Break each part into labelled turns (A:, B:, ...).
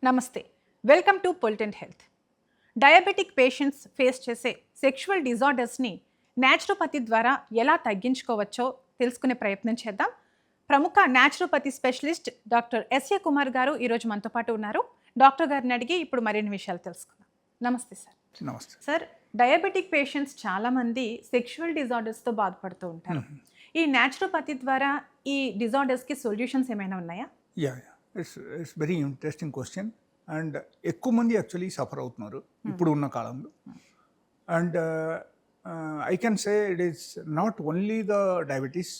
A: నమస్తే, welcome to పొలిటెంట్ health. Diabetic patients face చేసే సెక్షువల్ డిజార్డర్స్ని న్యాచురోపతి ద్వారా ఎలా తగ్గించుకోవచ్చో తెలుసుకునే ప్రయత్నం చేద్దాం. ప్రముఖ naturopathy specialist doctor SA Kumar గారు ఈరోజు మనతో పాటు ఉన్నారు. డాక్టర్ గారిని అడిగి ఇప్పుడు మరిన్ని విషయాలు తెలుసుకుందాం. నమస్తే సార్.
B: నమస్తే
A: సార్, డయాబెటిక్ పేషెంట్స్ చాలామంది సెక్షువల్ డిజార్డర్స్తో బాధపడుతూ ఉంటారు. ఈ న్యాచురోపతి ద్వారా ఈ డిజార్డర్స్కి సొల్యూషన్స్ ఏమైనా ఉన్నాయా?
B: Ya it's very interesting question. And ఎక్కువ మంది యాక్చువల్లీ సఫర్ అవుతున్నారు ఇప్పుడు ఉన్న కాలంలో. And I can say it is not only the diabetes,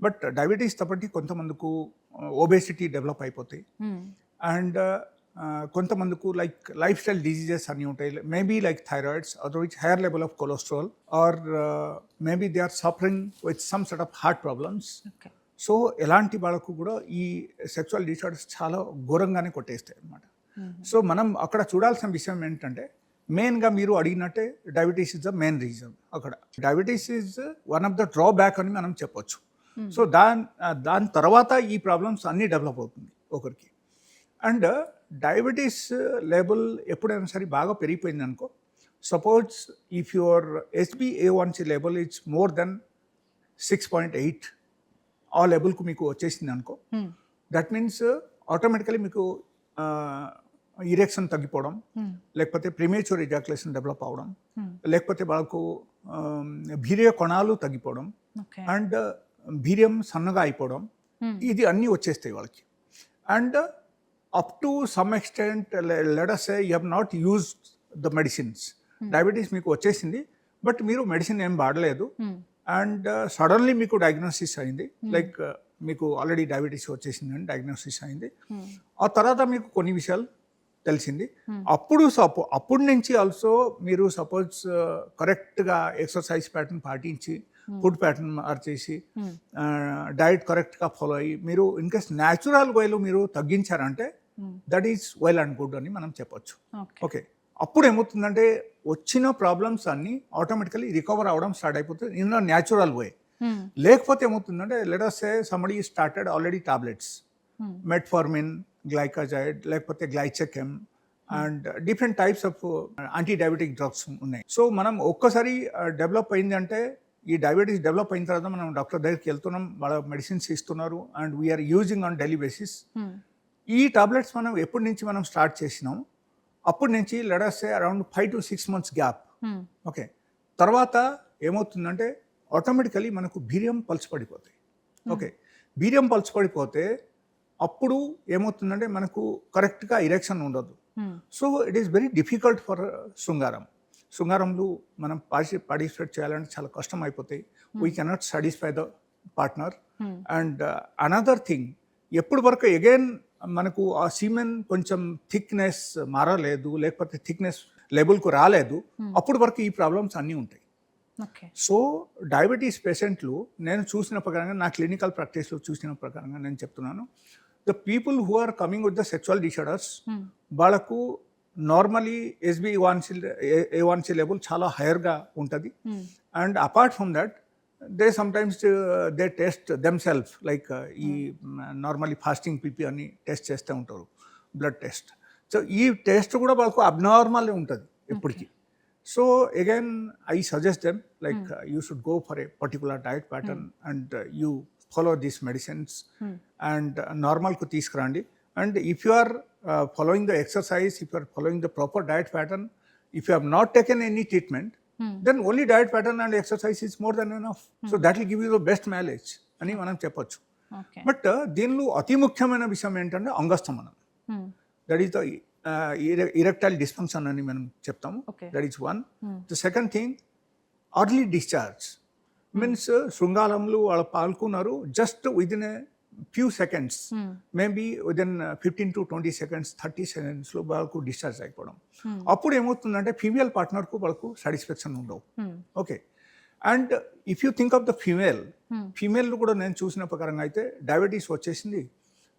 B: but డయాబెటీస్తో పాటు కొంతమందికి ఒబేసిటీ డెవలప్ అయిపోతాయి. అండ్ కొంతమందికి లైక్ లైఫ్ స్టైల్ డిజీజెస్ అన్నీ ఉంటాయి. Maybe like thyroids, otherwise higher level of cholesterol, or maybe they are suffering with some sort of heart problems. So ఎలాంటి వాళ్ళకు కూడా ఈ సెక్చువల్ డిసార్డర్స్ చాలా ఘోరంగానే కొట్టేస్తాయి అన్నమాట. సో మనం అక్కడ చూడాల్సిన విషయం ఏంటంటే, మెయిన్గా మీరు అడిగినట్టే diabetes is the main reason. అక్కడ diabetes is one of the drawback అని మనం చెప్పొచ్చు. సో దాని తర్వాత ఈ ప్రాబ్లమ్స్ అన్నీ డెవలప్ అవుతుంది ఒకరికి. అండ్ డయాబెటీస్ లెవెల్ ఎప్పుడైనా సరే బాగా పెరిగిపోయింది అనుకో, suppose if your HbA1c level it's more than 6.8, ఆ లెవెల్కు మీకు వచ్చేసింది అనుకో, దట్ మీన్స్ ఆటోమేటికలీ మీకు ఇరెక్షన్ తగ్గిపోవడం, లేకపోతే ప్రిమేచ్యూర్ ఎజాక్యులేషన్ డెవలప్ అవ్వడం, లేకపోతే వాళ్ళకు వీర్య కణాలు తగ్గిపోవడం, అండ్ వీర్యం సన్నగా అయిపోవడం, ఇది అన్నీ వచ్చేస్తాయి వాళ్ళకి. And up to some extent let us say you have not used the medicines. Diabetes మీకు వచ్చేసింది, బట్ మీరు మెడిసిన్ ఏం వాడలేదు, అండ్ సడన్లీ మీకు డయాగ్నోసిస్ అయింది, లైక్ మీకు ఆల్రెడీ డయాబెటీస్ వచ్చేసిందని డయాగ్నోసిస్ అయింది. ఆ తర్వాత మీకు కొన్ని విషయాలు తెలిసింది. అప్పుడు నుంచి ఆల్సో మీరు సపోజ్ కరెక్ట్గా ఎక్సర్సైజ్ ప్యాటర్న్ పాటించి, ఫుడ్ ప్యాటర్న్ మార్చేసి, డైట్ కరెక్ట్గా ఫాలో అయ్యి, మీరు ఇన్కేస్ న్యాచురల్ వేలో మీరు తగ్గించారంటే that is well and good అని మనం చెప్పొచ్చు. ఓకే, అప్పుడు ఏమవుతుందంటే వచ్చిన ప్రాబ్లమ్స్ అన్నీ ఆటోమేటికలీ రికవర్ అవ్వడం స్టార్ట్ అయిపోతుంది ఇన్ అ న్యాచురల్ వే. లేకపోతే ఏమవుతుందంటే let us say somebody started already tablets, metformin, gliclazide, లేకపోతే గ్లైచెకెమ్, and different types of anti diabetic drugs ఉన్నాయి. సో మనం ఒక్కసారి డెవలప్ అయింది అంటే, ఈ డయాబెటీస్ డెవలప్ అయిన తర్వాత మనం డాక్టర్ దగ్గరికి వెళ్తున్నాం, వాళ్ళ మెడిసిన్స్ ఇస్తున్నారు, and we are using on daily basis. ఈ టాబ్లెట్స్ మనం ఎప్పటి నుంచి మనం స్టార్ట్ చేసినాం, అప్పటి నుంచి let us say around 5 to 6 months gap. Okay, తర్వాత ఏమవుతుందంటే ఆటోమేటికలీ మనకు వీర్యం పల్స్ పడిపోతాయి. ఓకే, వీర్యం పల్స్ పడిపోతే అప్పుడు ఏమవుతుందంటే మనకు కరెక్ట్గా ఇరెక్షన్ ఉండదు. So it is very difficult for శృంగారంలో మనం పార్టిసిపేట్ చేయాలంటే చాలా కష్టం అయిపోతాయి. We cannot satisfy the partner. And another thing, ఎప్పటి వరకు అగైన్ మనకు ఆ సీమెన్ కొంచెం థిక్నెస్ మారలేదు, లేకపోతే థిక్నెస్ లెవెల్కు రాలేదు, అప్పటి వరకు ఈ ప్రాబ్లమ్స్ అన్నీ ఉంటాయి. సో డయాబెటీస్ పేషెంట్లు నేను చూసిన ప్రకారంగా, నా క్లినికల్ ప్రాక్టీస్లో చూసిన ప్రకారంగా నేను చెప్తున్నాను, the people who are coming with the sexual disorders, వాళ్ళకు నార్మలీ HbA1c లెవెల్ చాలా హైయర్గా ఉంటుంది. And apart from that they sometimes they test themself, like ఈ నార్మలీ ఫాస్టింగ్ పీపీ అని టెస్ట్ చేస్తూ ఉంటారు, బ్లడ్ టెస్ట్. సో ఈ టెస్ట్ కూడా వాళ్ళకు అబ్నార్మల్ ఉంటుంది ఎప్పటికీ. So again, I suggest them like you should go for a particular diet pattern and you follow these medicines and normal ku తీసుకురండి. And if you are following the exercise, if you are following the proper diet pattern, if you have not taken any treatment, then only diet pattern and exercise is more than enough. So that will give you the best mileage అని మనం చెప్పొచ్చు. But దీనిలో అతి ముఖ్యమైన విషయం ఏంటంటే అంగస్తమనం. That is the erectile dysfunction అని మనం చెప్తాము. That is one. The second thing, early discharge means శృంగారంలో వాళ్ళు పాల్గొన్నారు, just within a few seconds, maybe within 15 to 20 seconds, 30 secondsలో వాళ్ళకు డిశ్చార్జ్ అయిపోవడం. అప్పుడు ఏమవుతుందంటే ఫీమేల్ పార్ట్నర్కు వాళ్ళకు సాటిస్ఫాక్షన్ ఉండవు. Okay, and if you think of the female కూడా నేను చూసిన ప్రకారంగా అయితే డయాబెటీస్ వచ్చేసింది,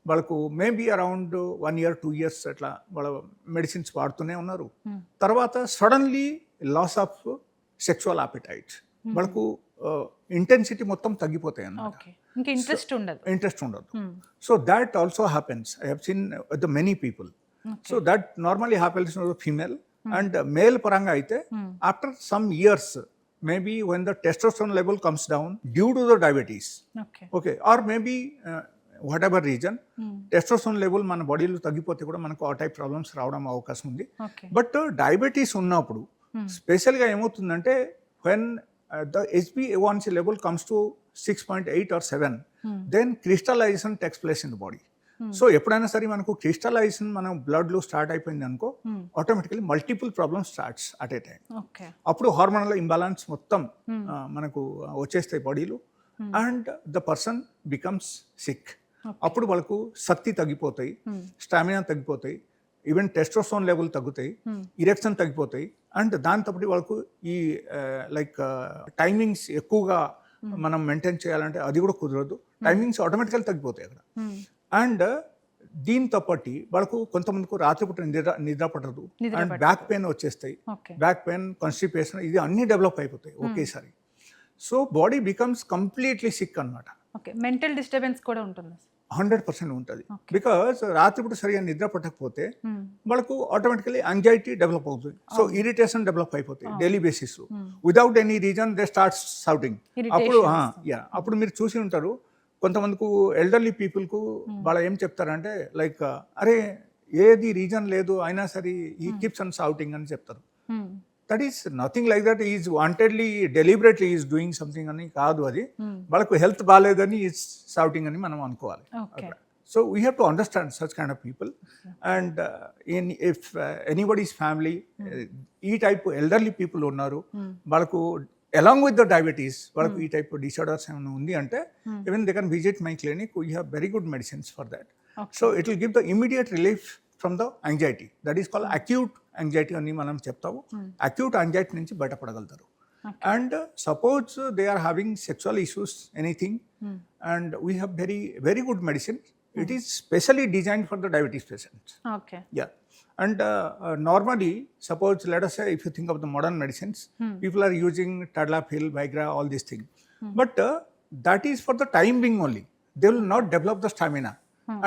B: వాళ్ళకు మేబీ అరౌండ్ 1 year 2 years అట్లా వాళ్ళ మెడిసిన్స్ వాడుతూనే ఉన్నారు. తర్వాత suddenly loss of sexual appetite, వాళ్ళకు ఇంటెన్సిటీ మొత్తం తగ్గిపోతాయి అన్నమాట. ఇంట్రెస్ట్ ఉండదు. So that also happens. I have seen the many people. So that normally happens to female. And male పరంగా అయితే after some years maybe when the testosterone level comes down due to the diabetes, okay, or maybe whatever reason testosterone level మన బాడీలో తగ్గిపోతే కూడా మనకు ఆ type problems రావడం అవకాశం ఉంది. బట్ డయాబెటీస్ ఉన్నప్పుడు స్పెషల్గా ఏమవుతుందంటే when the HbA1c level comes to 6.8 or 7, then crystallization takes place in the body. So ఎప్పుడైనా సరే మనకు క్రిస్టలైజేషన్ మన బ్లడ్లో స్టార్ట్ అయిపోయింది అనుకో, automatically multiple problems starts at a time. అప్పుడు హార్మోనల్ ఇంబాలెన్స్ మొత్తం మనకు వచ్చేస్తాయి బాడీలో, and the person becomes sick. అప్పుడు వాళ్ళకు శక్తి తగ్గిపోతాయి, స్టామినా తగ్గిపోతాయి, ఈవెన్ టెస్టోస్టెరాన్ లెవెల్ తగ్గుతాయి, ఇరెక్షన్ తగ్గిపోతాయి. అండ్ దాంతో వాళ్ళకు ఈ లైక్ టైమింగ్స్ ఎక్కువగా మనం మెయింటైన్ చేయాలంటే అది కూడా కుదరదు, టైమింగ్స్ ఆటోమేటికల్ తగ్గిపోతాయి అక్కడ. అండ్ దీంతో పాటు వాళ్ళకు కొంతమందికి రాత్రిపూట నిద్ర పట్టదు, అండ్ బ్యాక్ పెయిన్ వచ్చేస్తాయి, బ్యాక్ పెయిన్, కాన్స్టిపేషన్, ఇది అన్నీ డెవలప్ అయిపోతాయి ఒకేసారి. So body becomes completely sick అనమాట.
A: మెంటల్ డిస్టర్బెన్స్ కూడా ఉంటుంది,
B: 100% ఉంటుంది. బికాస్ రాత్రిపూట సరిగా నిద్ర పట్టకపోతే వాళ్ళకు ఆటోమేటికలీ యాంగ్జైటీ డెవలప్ అవుతుంది. సో ఇరిటేషన్ డెవలప్ అయిపోతాయి daily basis, without any reason they start shouting. అప్పుడు మీరు చూసి ఉంటారు కొంతమందికి ఎల్డర్లీ పీపుల్కు వాళ్ళు ఏం చెప్తారంటే లైక్ అరే ఏది రీజన్ లేదు అయినా సరే ఈ కీప్స్ ఆన్ షౌటింగ్ అని చెప్తారు. That is nothing like that. Is wantedly deliberately is doing something అని కాదు, అది వాళ్ళకు హెల్త్ బాగాలేదని ఈజ్ షౌటింగ్ అని మనం అనుకోవాలి. So we have to understand such kind of people. And if anybody's family ఈ టైప్ ఎల్డర్లీ పీపుల్ ఉన్నారు, వాళ్ళకు along with the diabetes, వాళ్ళకు ఈ టైప్ డిసార్డర్స్ ఏమైనా ఉంది అంటే even they can visit my clinic. We have very good medicines for that. So it will give the immediate relief from the anxiety. That is called acute anxiety అని మనం చెప్తాము. Acute anxiety నుంచి బయటపడగలుగుతారు. And suppose they are having sexual issues, anything, and we have very very good medicine. It is specially designed for the diabetes patients.
A: Okay.
B: Yeah. And normally, suppose, let us say, if you think of the modern medicines, people are using Tadalafil, Viagra, all these things. But that is for the time being only. They will not develop the stamina.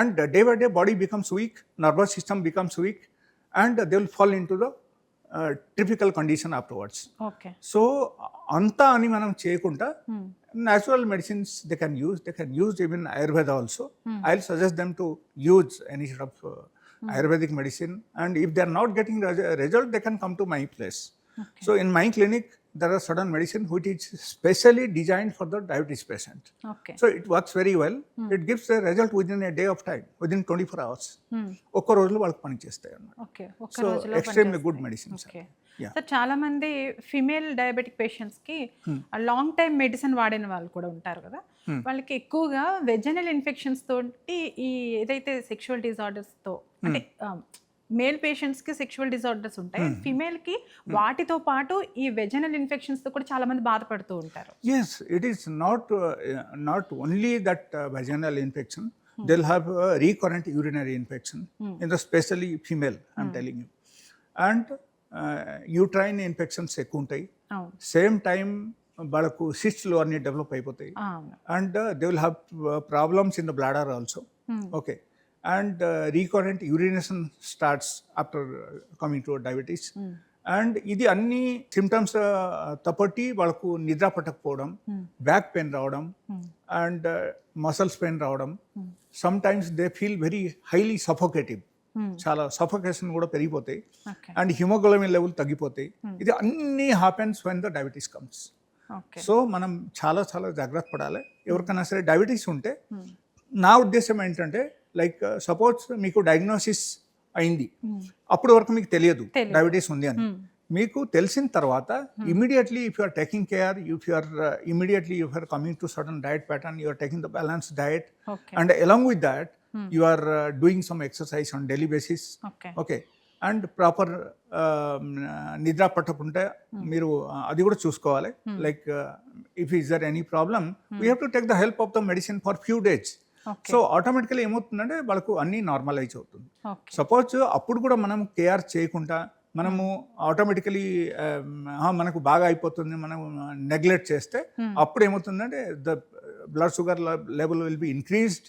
B: And day by day, body becomes weak, nervous system becomes weak, and they will fall into the typical condition afterwards.
A: Okay.
B: So, anta ani manam cheyakunda, natural medicines they can use even Ayurveda also. I'll suggest them to use any sort of Ayurvedic medicine, and if they are not getting result, they can come to my place. So in my clinic, there are certain medicine which is specially designed for the diabetes patient. So it works very well. It gives the result within a day of time, within 24 hours. ఒక్క రోజులో వాళ్ళకి పని చేస్తాయి అన్నమాట. So extremely good medicines.
A: Sir చాలా మంది female diabetic patients కి long time medicine వాడిన వాళ్ళు కూడా ఉంటారు కదా, వాళ్ళకి ఎక్కువగా వెజనల్ ఇన్ఫెక్షన్స్ తోటి ఈ ఏదైతే సెక్షువల్ డిజార్డర్స్ తో అంటే మేల్ పేషెంట్స్ కి సెక్షువల్ డిజార్డర్స్ ఉంటాయి, ఫిమేల్ కి వాటితో పాటు ఈ వెజనల్ ఇన్ఫెక్షన్స్ తో కూడా చాలా మంది బాధపడుతూ ఉంటారు.
B: Yes, it is not only that vaginal infection. They'll have recurrent urinary infection in the especially female, I'm telling you. And uterine infections ఎక్కువ ఉంటాయి. సేమ్ టైం వాళ్ళకు సిస్ట్లు అన్ని డెవలప్ అయిపోతాయి. And they will have problems in the bladder also. Okay. And recurrent urination starts after coming to diabetes. And ఇది అన్ని symptoms తప్పటి వాళ్ళకు నిద్ర పట్టకపోవడం, బ్యాక్ పెయిన్ రావడం, అండ్ మసల్స్ పెయిన్ రావడం. Sometimes they feel very highly suffocative, చాలా suffocation కూడా పెరిగిపోతాయి, అండ్ హిమోగ్లోబిన్ లెవెల్ తగ్గిపోతాయి. ఇది అన్ని happens when the diabetes comes. So మనం చాలా చాలా జాగ్రత్త పడాలి. ఎవరికైనా సరే డయాబెటీస్ ఉంటే నా ఉద్దేశం ఏంటంటే లైక్ సపోజ్ మీకు డయాగ్నోసిస్ అయింది, అప్పటి వరకు మీకు తెలియదు డయాబెటీస్ ఉంది అని. మీకు తెలిసిన తర్వాత immediately if you are taking care, if you are coming to certain diet pattern, you are taking the balanced diet, and along with that you are doing some exercise on daily basis. Okay. And proper nidra pattakunte మీరు అది కూడా చూసుకోవాలి. Like if is there any problem, we have to take the help of the medicine for few days. So automatically ఏమవుతుందంటే వాళ్ళకు అన్నీ normalise అవుతుంది. Suppose అప్పుడు కూడా మనం కేర్ చేయకుండా మనము ఆటోమేటికలీ మనకు బాగా అయిపోతుంది మనం నెగ్లెక్ట్ చేస్తే అప్పుడు ఏమవుతుందంటే the blood sugar level will be increased,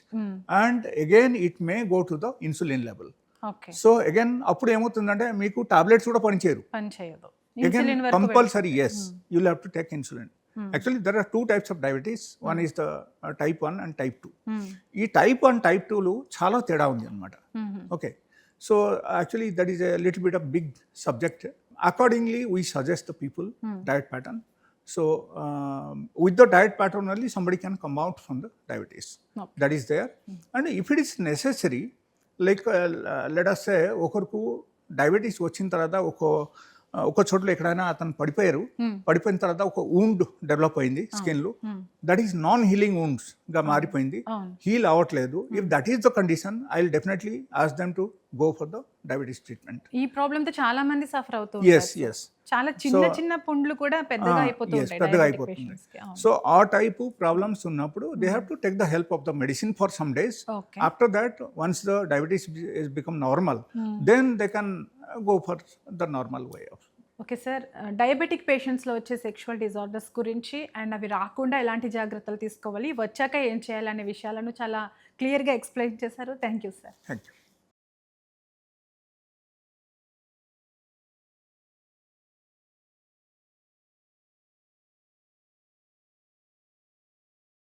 B: and again it may go to the insulin level.
A: Okay,
B: so again అప్పుడు ఏమవుతుందంటే మీకు టాబ్లెట్స్ కూడా పనిచేయరు.
A: పని చేయదు.
B: Again,
A: ఇన్సులిన్ వరకు
B: compulsory, yes, you'll have to take insulin. Actually, there are two types of diabetes. One is the type 1 and type 2. ఈ type 1 type 2లు చాలా తేడా ఉంది అనమాట. Okay, so actually that is a little bit of big subject. Accordingly we suggest the people diet pattern. So with the diet pattern only somebody can come out from the diabetes. That is there. And if it is necessary, like let us say ఒకరికి diabetes వచ్చిన తర్వాత ఒక చోట్ల ఎక్కడైనా అతను పడిపోయిన తర్వాత ఒక వూండ్ డెవలప్ అయింది స్కిన్లో, that is non healing wounds గా మారిపోయింది, హీల్ అవ్వట్లేదు. If that is the condition, I will definitely ask them to go for the diabetes treatment.
A: ఈ ప్రాబ్లమ్ తో చాలా మంది సఫర్ అవుతూ
B: ఎస్ ఎస్,
A: చాలా చిన్న పుండ్లు కూడా పెద్దగా అయిపోతుంది.
B: సో ఆ టైపు ప్రాబ్లమ్స్ ఉన్నప్పుడు they have to take the help of the medicine for some days. After that once the diabetes is become normal, then they can go for the normal way off.
A: Okay sir, diabetic పేషెంట్స్లో వచ్చే sexual disorders గురించి and అవి రాకుండా ఎలాంటి జాగ్రత్తలు తీసుకోవాలి, వచ్చాక ఏం చేయాలనే విషయాలను చాలా క్లియర్గా ఎక్స్ప్లెయిన్ చేశారు. Thank you sir.
B: Thank you.